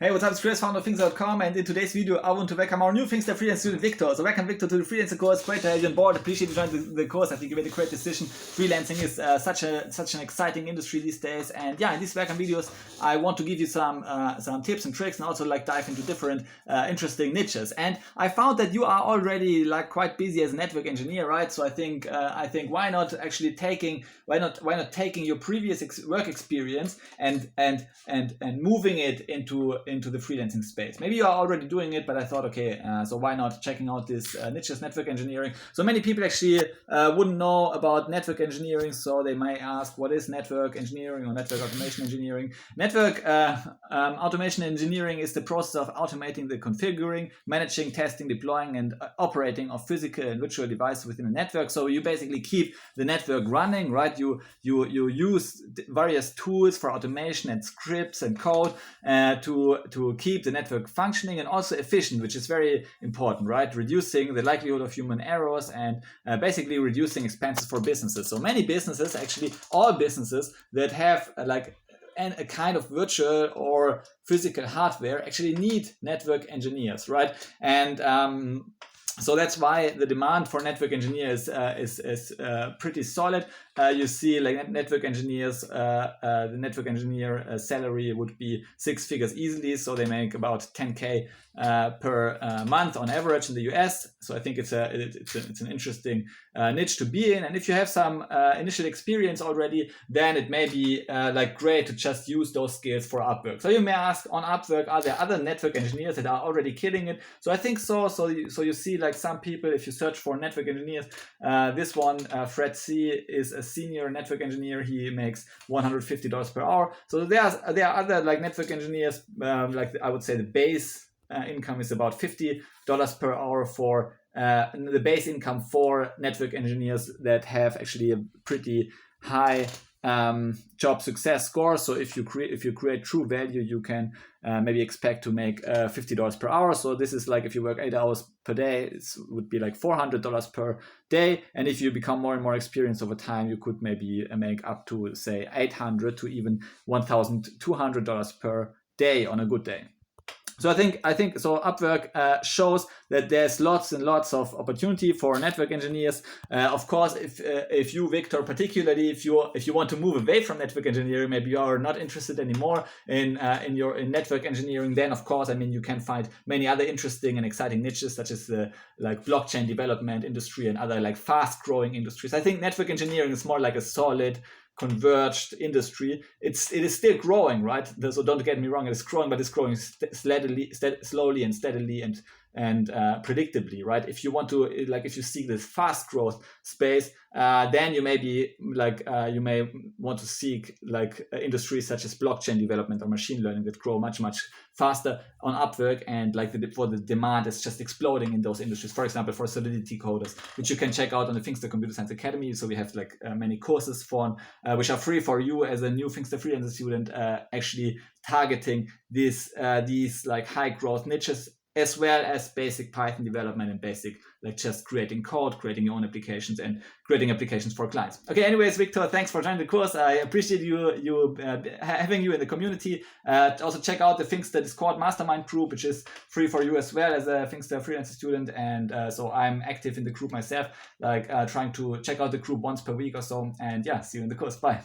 Hey, what's up? It's Chris, founder of Things.com, and in today's video, I want to welcome our new Things Dev freelance student, Victor. So welcome, Victor, to the Freelancer course. Great to have you on board. Appreciate you joining the course. I think you made a great decision. Freelancing is such an exciting industry these days. And yeah, in these welcome videos, I want to give you some tips and tricks, and also like dive into different interesting niches. And I found that you are already like quite busy as a network engineer, right? So I think why not taking your previous work experience and moving it into the freelancing space. Maybe you are already doing it, but I thought, okay, so why not checking out this niches network engineering? So many people actually wouldn't know about network engineering, so they might ask, what is network engineering or network automation engineering? Network automation engineering is the process of automating the configuring, managing, testing, deploying, and operating of physical and virtual devices within a network. So you basically keep the network running, right? You use various tools for automation and scripts and code to keep the network functioning and also efficient, which is very important, right? Reducing the likelihood of human errors and basically reducing expenses for businesses. So many businesses, actually all businesses that have a kind of virtual or physical hardware actually need network engineers, right? And so that's why the demand for network engineers is pretty solid. You see, like network engineers, the network engineer salary would be 6 figures easily. So they make about 10K per month on average in the US. So I think it's an interesting niche to be in. And if you have some initial experience already, then it may be great to just use those skills for Upwork. So you may ask, on Upwork, are there other network engineers that are already killing it? So I think so. So you see, like some people, if you search for network engineers, this one, Fred C, is a senior network engineer. He makes $150 per hour. So there are other like network engineers, I would say the base income is about $50 per hour for the base income for network engineers that have actually a pretty high job success score. So if you create true value, you can maybe expect to make $50 per hour. So this is like if you work 8 hours per day, it would be like $400 per day. And if you become more and more experienced over time, you could maybe make up to say $800 to even $1,200 per day on a good day. So I think so. Upwork shows that there's lots and lots of opportunity for network engineers. Of course, if you, Victor, particularly if you want to move away from network engineering, maybe you are not interested anymore in network engineering, then of course, I mean, you can find many other interesting and exciting niches such as the like blockchain development industry and other like fast growing industries. I think network engineering is more like a solid converged industry. It is still growing, right? So don't get me wrong, it is growing, but it's growing slowly and steadily and predictably, right? If you want to, if you seek this fast growth space, then you may be you may want to seek industries such as blockchain development or machine learning that grow much faster on Upwork, and for the demand is just exploding in those industries. For example, for Solidity coders, which you can check out on the Things Dev Computer Science Academy. So we have many courses for which are free for you as a new Things Dev freelancer student, actually targeting these high growth niches, as well as basic Python development and basic just creating code, creating your own applications, and creating applications for clients. Okay, anyways, Victor, thanks for joining the course. I appreciate having you in the community. Also check out the Things Dev Discord Mastermind group, which is free for you as well as a Things Dev freelancer student. And so I'm active in the group myself, trying to check out the group once per week or so. And yeah, see you in the course. Bye.